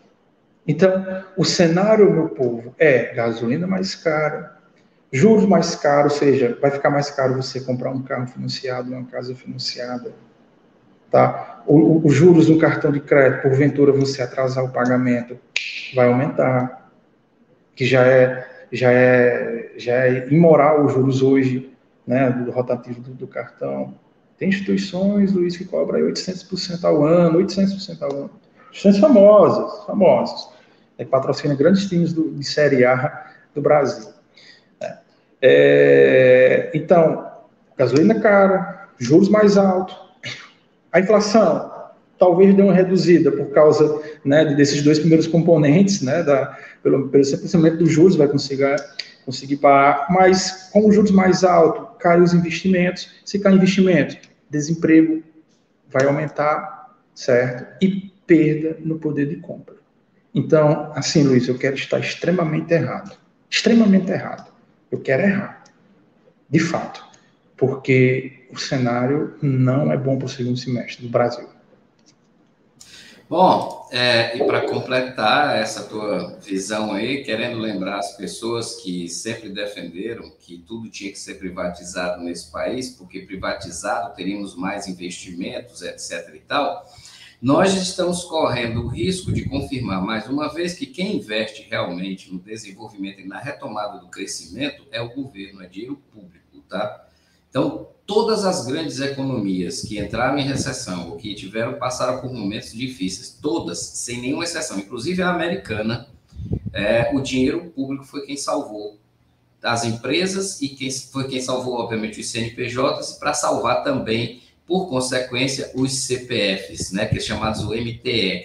Então, o cenário, meu povo, é gasolina mais cara, juros mais caros, ou seja, vai ficar mais caro você comprar um carro financiado, uma casa financiada, tá? Os juros no cartão de crédito, porventura você atrasar o pagamento, vai aumentar, que já é imoral os juros hoje, né, do rotativo do cartão. Tem instituições, Luiz, que cobram 800% ao ano, 800% ao ano. Instituições famosas. Patrocina grandes times de Série A do Brasil. Então, gasolina cara, juros mais altos, a inflação talvez dê uma reduzida por causa, né, desses dois primeiros componentes, né, pelo simplesmente dos juros vai conseguir parar, mas com os juros mais altos, caem os investimentos, se cai investimento, desemprego vai aumentar, certo? E perda no poder de compra. Então, assim, Luiz, eu quero estar extremamente errado. Extremamente errado. Eu quero errar. De fato. Porque o cenário não é bom para o segundo semestre do Brasil. Bom, e para completar essa tua visão aí, querendo lembrar as pessoas que sempre defenderam que tudo tinha que ser privatizado nesse país, porque privatizado teríamos mais investimentos, etc. e tal, nós estamos correndo o risco de confirmar mais uma vez que quem investe realmente no desenvolvimento e na retomada do crescimento é o governo, é dinheiro público, tá? Então, todas as grandes economias que entraram em recessão ou que passaram por momentos difíceis, todas, sem nenhuma exceção, inclusive a americana, o dinheiro público foi quem salvou as empresas e foi quem salvou, obviamente, os CNPJs, e para salvar também, por consequência, os CPFs, né, que é chamados o MTE,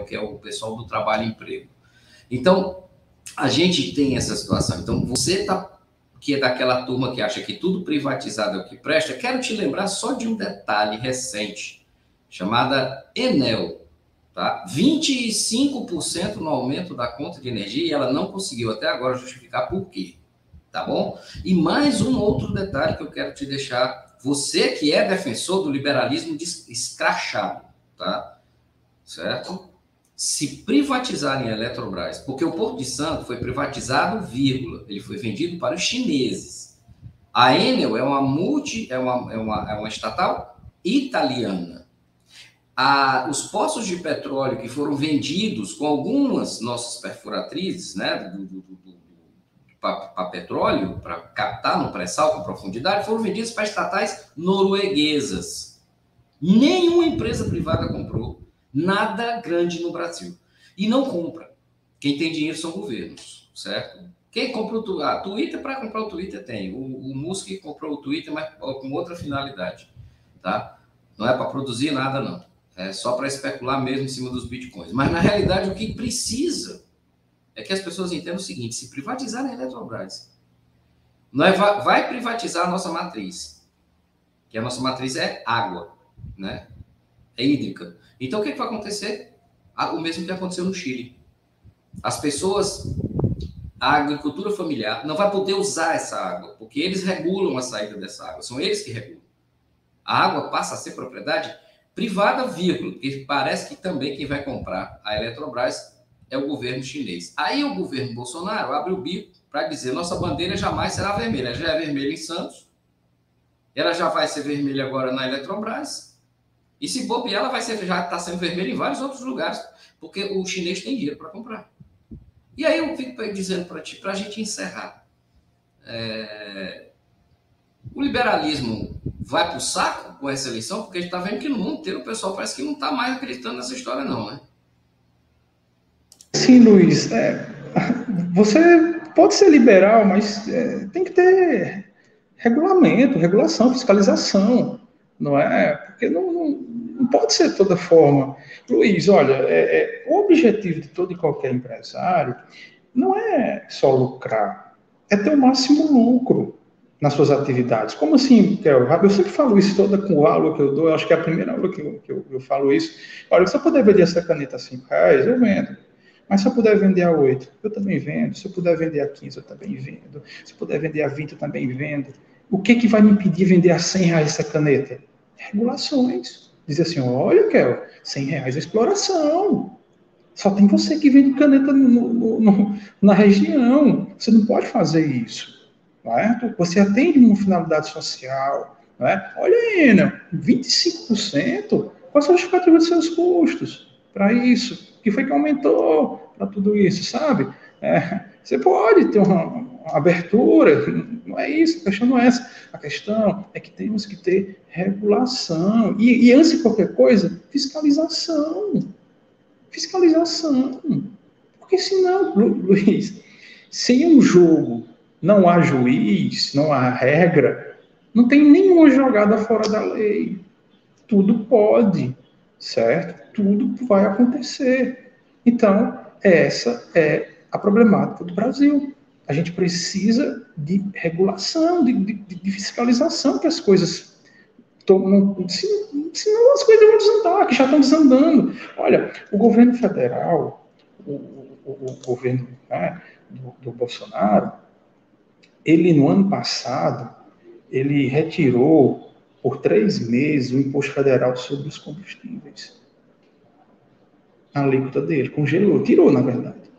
que é o pessoal do trabalho e emprego. Então, a gente tem essa situação. Então, você que é daquela turma que acha que tudo privatizado é o que presta, quero te lembrar só de um detalhe recente, chamada Enel, tá? 25% no aumento da conta de energia, e ela não conseguiu até agora justificar por quê, tá bom? E mais um outro detalhe que eu quero te deixar, você que é defensor do liberalismo escrachado, tá? Certo? Se privatizarem a Eletrobras, porque o Porto de Santo foi privatizado, vírgula, ele foi vendido para os chineses. A Enel é uma estatal italiana. Os poços de petróleo que foram vendidos com algumas nossas perfuratrizes, né, para petróleo, para captar no pré-sal com profundidade, foram vendidos para estatais norueguesas. Nenhuma empresa privada comprou. Nada grande no Brasil. E não compra. Quem tem dinheiro são governos, certo? Quem compra o Twitter, para comprar o Twitter tem. O Musk comprou o Twitter, mas com outra finalidade, tá? Não é para produzir nada, não. É só para especular mesmo em cima dos bitcoins. Mas, na realidade, o que precisa é que as pessoas entendam o seguinte: se privatizar a Eletrobras, vai privatizar a nossa matriz, que a nossa matriz é água, né? É hídrica. Então, o que vai acontecer? O mesmo que aconteceu no Chile. As pessoas, a agricultura familiar, não vai poder usar essa água, porque eles regulam a saída dessa água, são eles que regulam. A água passa a ser propriedade privada, vírgula, porque parece que também quem vai comprar a Eletrobras é o governo chinês. Aí o governo Bolsonaro abre o bico para dizer: nossa bandeira jamais será vermelha. Ela já é vermelha em Santos, ela já vai ser vermelha agora na Eletrobras. E se bobear, ela já está sendo vermelha em vários outros lugares, porque o chinês tem dinheiro para comprar. E aí eu fico dizendo para ti, para a gente encerrar. O liberalismo vai para o saco com essa eleição, porque a gente está vendo que no mundo inteiro o pessoal parece que não está mais acreditando nessa história, não, né? Sim, Luiz. Você pode ser liberal, mas tem que ter regulamento, regulação, fiscalização, não é? Porque não pode ser de toda forma. Luiz, olha, o objetivo de todo e qualquer empresário não é só lucrar, é ter o máximo lucro nas suas atividades. Como assim, Kel? Eu sempre falo isso toda com a aula que eu dou, eu acho que é a primeira aula que eu falo isso. Olha, se eu puder vender essa caneta a R$5, eu vendo. Mas se eu puder vender a 8, eu também vendo. Se eu puder vender a 15, eu também vendo. Se eu puder vender a 20, eu também vendo. O que vai me impedir de vender a R$100 essa caneta? Regulações. Dizer assim, olha, Kel, R$100 é exploração. Só tem você que vende caneta na região. Você não pode fazer isso. Não é? Você atende uma finalidade social. Não é? Olha, Enel, 25%. Qual é a justificativa dos seus custos para isso? O que foi que aumentou para tudo isso, sabe? Você pode ter uma abertura, não é isso, a questão não é essa. A questão é que temos que ter regulação. E antes de qualquer coisa, fiscalização. Fiscalização. Porque senão, Luiz, sem um jogo não há juiz, não há regra, não tem nenhuma jogada fora da lei. Tudo pode, certo? Tudo vai acontecer. Então, essa é a problemática do Brasil. A gente precisa de regulação, de fiscalização, que as coisas senão as coisas vão desandar, que já estão desandando. Olha, o governo federal, o governo, né, do Bolsonaro, ele no ano passado, ele retirou por 3 meses o imposto federal sobre os combustíveis. A alíquota dele congelou, tirou, na verdade.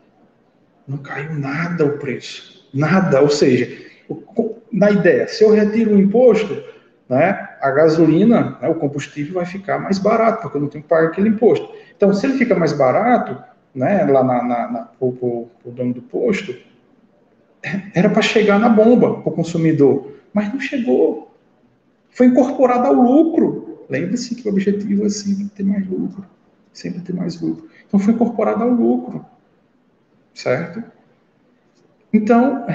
Não caiu nada o preço. Nada, ou seja, na ideia, se eu retiro o imposto, né, a gasolina, né, o combustível vai ficar mais barato, porque eu não tenho que pagar aquele imposto. Então, se ele fica mais barato, né, lá pro dono do posto, era para chegar na bomba para o consumidor, mas não chegou. Foi incorporado ao lucro. Lembre-se que o objetivo é sempre ter mais lucro. Sempre ter mais lucro. Então, foi incorporado ao lucro. Certo? Então,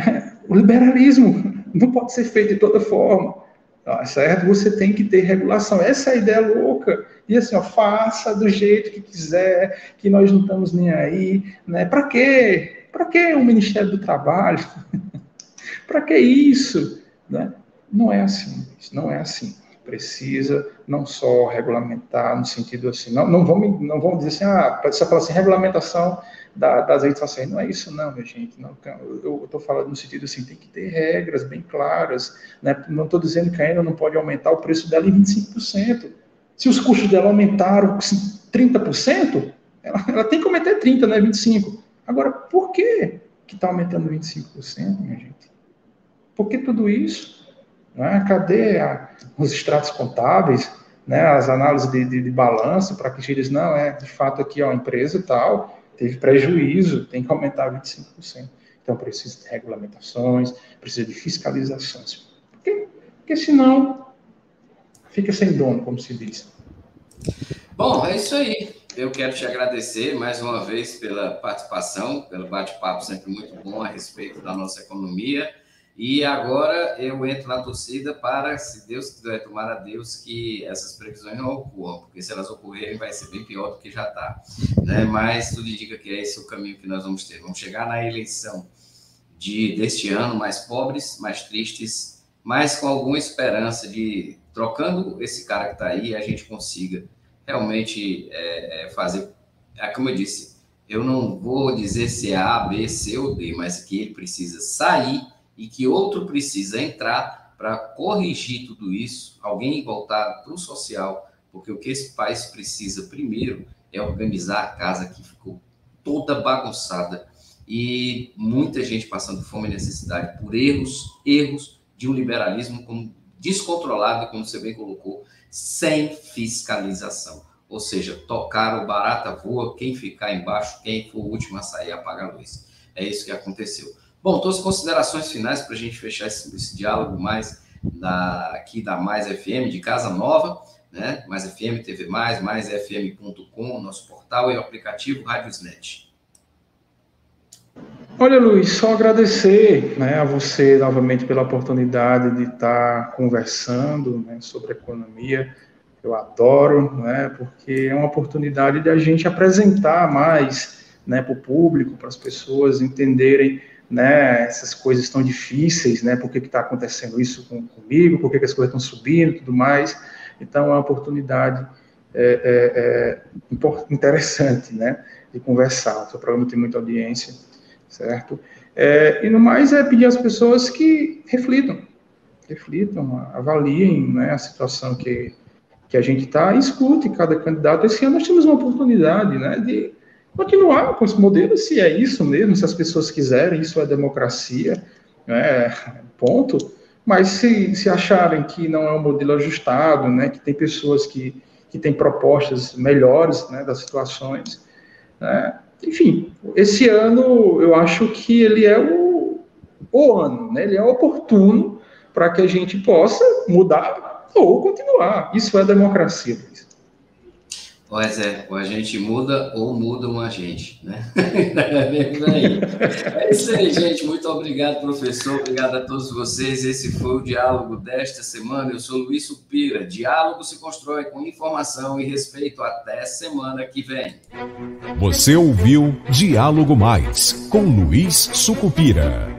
o liberalismo não pode ser feito de toda forma. Certo? Você tem que ter regulação. Essa é a ideia louca. E assim, ó, faça do jeito que quiser, que nós não estamos nem aí. Né? Para quê? Para que o Ministério do Trabalho? Para que isso? Né? Não é assim. Não é assim. Precisa não só regulamentar no sentido assim, não vamos dizer assim, precisa falar assim, regulamentação das redes sociais. Não é isso não, minha gente. Não, eu estou falando no sentido assim, tem que ter regras bem claras. Né? Não estou dizendo que ainda não pode aumentar o preço dela em 25%. Se os custos dela aumentaram 30%, ela tem que aumentar 30%, não é 25%. Agora, por que está aumentando 25%, minha gente? Por que tudo isso? Né? Cadê os extratos contábeis, né? As análises de balanço para que eles não de fato aqui a empresa tal teve prejuízo, tem que aumentar 25%. Então precisa de regulamentações, precisa de fiscalizações, porque senão fica sem dono, como se diz. Bom, é isso aí. Eu quero te agradecer mais uma vez pela participação, pelo bate-papo sempre muito bom a respeito da nossa economia. E agora eu entro na torcida para, se Deus quiser, tomar a Deus que essas previsões não ocorram, porque se elas ocorrerem vai ser bem pior do que já está. Né? Mas tudo indica que é esse o caminho que nós vamos ter. Vamos chegar na eleição deste ano mais pobres, mais tristes, mas com alguma esperança de, trocando esse cara que está aí, a gente consiga realmente fazer, como eu disse, eu não vou dizer se é A, B, C ou D, mas que ele precisa sair e que outro precisa entrar para corrigir tudo isso, alguém voltar para o social, porque o que esse país precisa primeiro é organizar a casa que ficou toda bagunçada e muita gente passando fome e necessidade por erros de um liberalismo descontrolado, como você bem colocou, sem fiscalização. Ou seja, tocar o barata voa, quem ficar embaixo, quem for o último a sair, apaga a luz. É isso que aconteceu. Bom, todas as considerações finais para a gente fechar esse diálogo mais aqui da Mais FM, de Casa Nova, né? Mais FM, TV maisfm.com, nosso portal e o aplicativo Radiosnet. Olha, Luiz, só agradecer, né, a você novamente pela oportunidade de estar conversando, né, sobre economia. Eu adoro, né, porque é uma oportunidade de a gente apresentar mais, né, para o público, para as pessoas entenderem, né, essas coisas tão difíceis, né, por que está acontecendo isso comigo, por que as coisas estão subindo e tudo mais. Então, é uma oportunidade interessante, né, de conversar. O seu programa tem muita audiência, certo? E no mais é pedir às pessoas que reflitam, avaliem, né, a situação que a gente está e escute cada candidato. Esse ano nós temos uma oportunidade, né, de continuar com esse modelo, se é isso mesmo, se as pessoas quiserem, isso é democracia, né, ponto. Mas se acharem que não é um modelo ajustado, né, que tem pessoas que têm propostas melhores, né, das situações, né, enfim, esse ano eu acho que ele é o ano, né, ele é oportuno para que a gente possa mudar ou continuar. Isso é democracia, Luiz. Pois é, ou a gente muda ou mudam a gente, né? É isso aí, gente. Muito obrigado, professor. Obrigado a todos vocês. Esse foi o Diálogo desta semana. Eu sou Luiz Sucupira. Diálogo se constrói com informação e respeito. Até semana que vem. Você ouviu Diálogo Mais, com Luiz Sucupira.